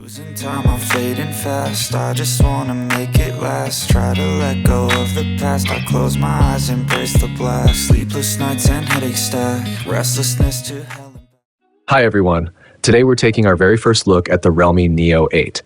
Losing time, I'm fading fast. I just wanna make it last. Try to let go of the past. I close my eyes, embrace the blast. Sleepless nights and headache stack. Restlessness to hell and back. Hi everyone. Today we're taking our very first look at the Realme Neo 8.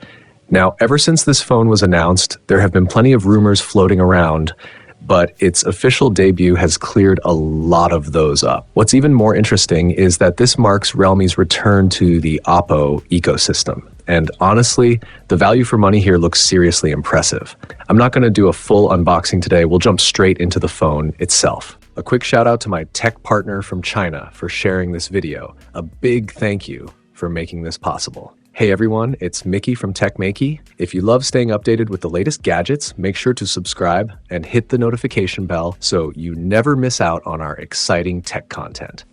Now, ever since this phone was announced, there have been plenty of rumors floating around, but its official debut has cleared a lot of those up. What's even more interesting is that this marks Realme's return to the OPPO ecosystem. And honestly, the value for money here looks seriously impressive. I'm not going to do a full unboxing today. We'll jump straight into the phone itself. A quick shout out to my tech partner from China for sharing this video. A big thank you for making this possible. Hey everyone, it's Maiky from Maiky. If you love staying updated with the latest gadgets, make sure to subscribe and hit the notification bell so you never miss out on our exciting tech content.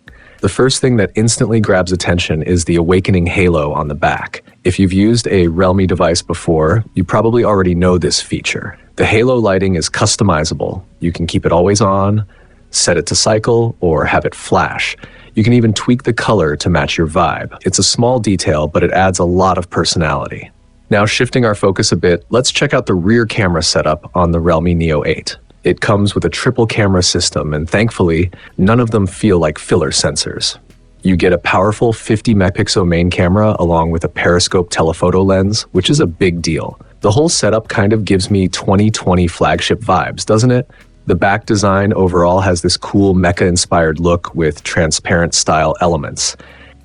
The first thing that instantly grabs attention is the awakening halo on the back. If you've used a Realme device before, you probably already know this feature. The halo lighting is customizable. You can keep it always on, set it to cycle, or have it flash. You can even tweak the color to match your vibe. It's a small detail, but it adds a lot of personality. Now, shifting our focus a bit, let's check out the rear camera setup on the Realme Neo 8. It comes with a triple camera system, and thankfully, none of them feel like filler sensors. You get a powerful 50 megapixel main camera along with a periscope telephoto lens, which is a big deal. The whole setup kind of gives me 2020 flagship vibes, doesn't it? The back design overall has this cool mecha-inspired look with transparent style elements.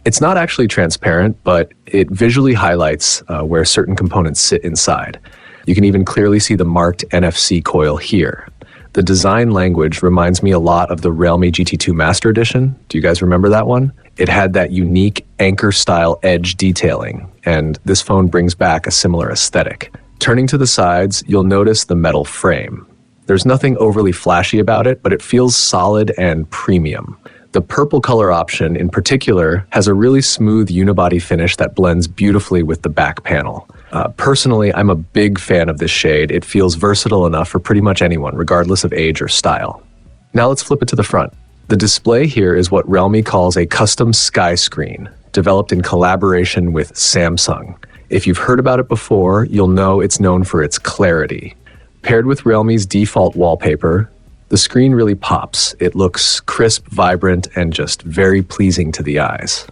It's not actually transparent, but it visually highlights where certain components sit inside. You can even clearly see the marked NFC coil here. The design language reminds me a lot of the Realme GT2 Master Edition. Do you guys remember that one? It had that unique anchor-style edge detailing, and this phone brings back a similar aesthetic. Turning to the sides, you'll notice the metal frame. There's nothing overly flashy about it, but it feels solid and premium. The purple color option in particular has a really smooth unibody finish that blends beautifully with the back panel. Personally, I'm a big fan of this shade. It feels versatile enough for pretty much anyone, regardless of age or style. Now let's flip it to the front. The display here is what Realme calls a custom sky screen, developed in collaboration with Samsung. If you've heard about it before, you'll know it's known for its clarity. Paired with Realme's default wallpaper, the screen really pops. It looks crisp, vibrant, and just very pleasing to the eyes.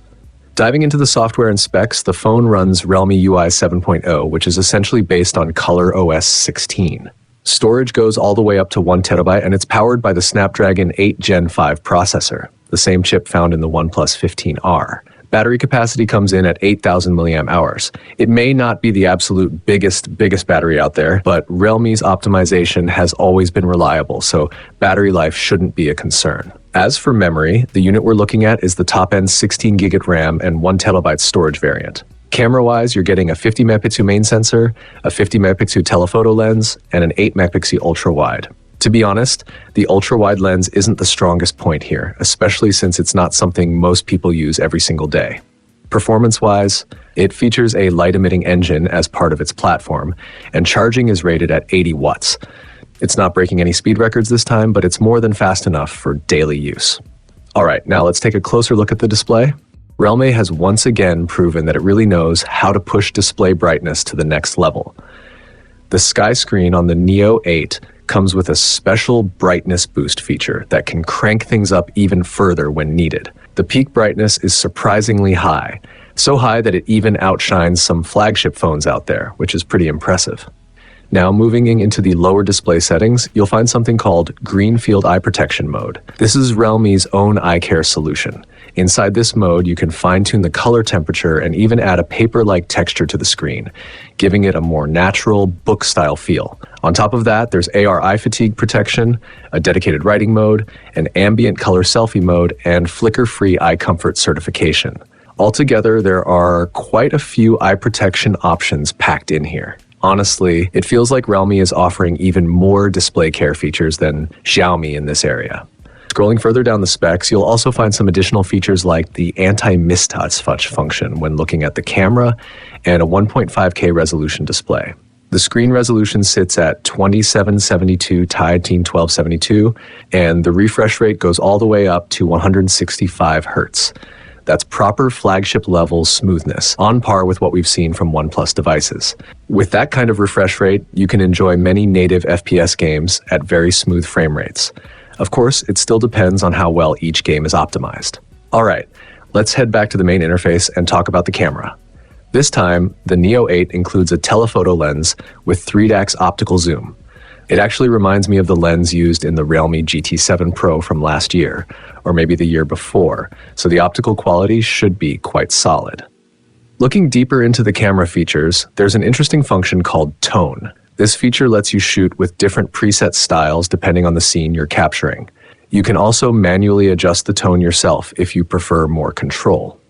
Diving into the software and specs, the phone runs Realme UI 7.0, which is essentially based on ColorOS 16. Storage goes all the way up to 1 terabyte, and it's powered by the Snapdragon 8 Gen 5 processor, the same chip found in the OnePlus 15R. Battery capacity comes in at 8,000 milliamp hours. It may not be the absolute biggest battery out there, but Realme's optimization has always been reliable, so battery life shouldn't be a concern. As for memory, the unit we're looking at is the top-end 16 gig of RAM and 1 terabyte storage variant. Camera-wise, you're getting a 50 megapixel main sensor, a 50 megapixel telephoto lens, and an 8 megapixel ultra-wide. To be honest, the ultra-wide lens isn't the strongest point here, especially since it's not something most people use every single day. Performance-wise, it features a light-emitting engine as part of its platform, and charging is rated at 80 watts. It's not breaking any speed records this time, but it's more than fast enough for daily use. All right, now let's take a closer look at the display. Realme has once again proven that it really knows how to push display brightness to the next level. The sky screen on the Neo 8 comes with a special brightness boost feature that can crank things up even further when needed. The peak brightness is surprisingly high, so high that it even outshines some flagship phones out there, which is pretty impressive. Now, moving into the lower display settings, you'll find something called Green Field Eye Protection mode. This is Realme's own eye care solution. Inside this mode, you can fine-tune the color temperature and even add a paper-like texture to the screen, giving it a more natural, book-style feel. On top of that, there's AR eye fatigue protection, a dedicated writing mode, an ambient color selfie mode, and flicker-free eye comfort certification. Altogether, there are quite a few eye protection options packed in here. Honestly, it feels like Realme is offering even more display care features than Xiaomi in this area. Scrolling further down the specs, you'll also find some additional features like the anti-mismatch function when looking at the camera and a 1.5K resolution display. The screen resolution sits at 2772 x 1272, and the refresh rate goes all the way up to 165 Hz. That's proper flagship level smoothness, on par with what we've seen from OnePlus devices. With that kind of refresh rate, you can enjoy many native FPS games at very smooth frame rates. Of course, it still depends on how well each game is optimized. All right, let's head back to the main interface and talk about the camera. This time, the Neo 8 includes a telephoto lens with 3x optical zoom. It actually reminds me of the lens used in the Realme GT7 Pro from last year, or maybe the year before, so the optical quality should be quite solid. Looking deeper into the camera features, there's an interesting function called tone. This feature lets you shoot with different preset styles depending on the scene you're capturing. You can also manually adjust the tone yourself if you prefer more control.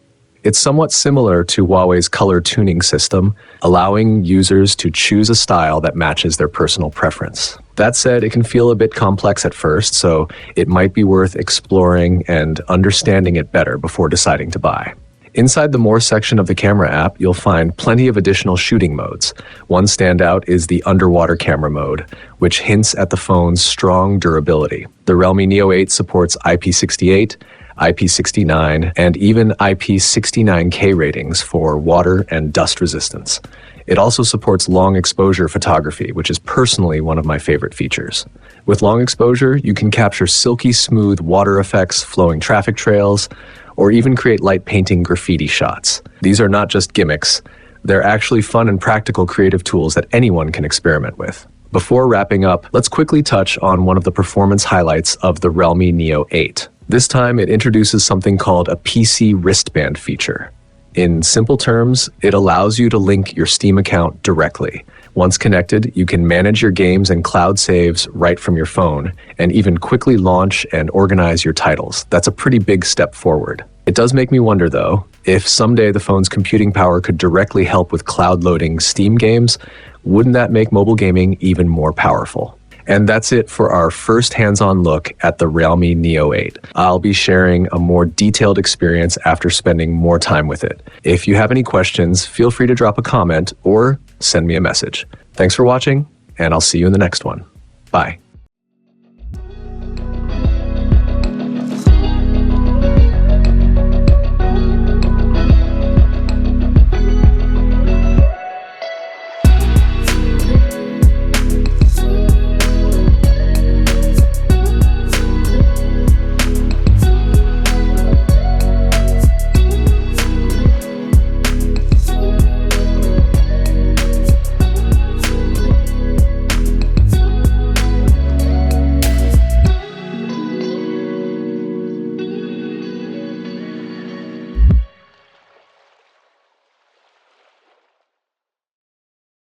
It's somewhat similar to Huawei's color tuning system, allowing users to choose a style that matches their personal preference. That said, it can feel a bit complex at first, so it might be worth exploring and understanding it better before deciding to buy. Inside the More section of the camera app, you'll find plenty of additional shooting modes. One standout is the underwater camera mode, which hints at the phone's strong durability. The Realme Neo 8 supports IP68, IP69, and even IP69K ratings for water and dust resistance. It also supports long exposure photography, which is personally one of my favorite features. With long exposure, you can capture silky smooth water effects, flowing traffic trails, or even create light painting graffiti shots. These are not just gimmicks, they're actually fun and practical creative tools that anyone can experiment with. Before wrapping up, let's quickly touch on one of the performance highlights of the Realme Neo 8. This time, it introduces something called a PC wristband feature. In simple terms, it allows you to link your Steam account directly. Once connected, you can manage your games and cloud saves right from your phone, and even quickly launch and organize your titles. That's a pretty big step forward. It does make me wonder, though, if someday the phone's computing power could directly help with cloud loading Steam games, wouldn't that make mobile gaming even more powerful? And that's it for our first hands-on look at the Realme Neo 8. I'll be sharing a more detailed experience after spending more time with it. If you have any questions, feel free to drop a comment or send me a message. Thanks for watching, and I'll see you in the next one. Bye.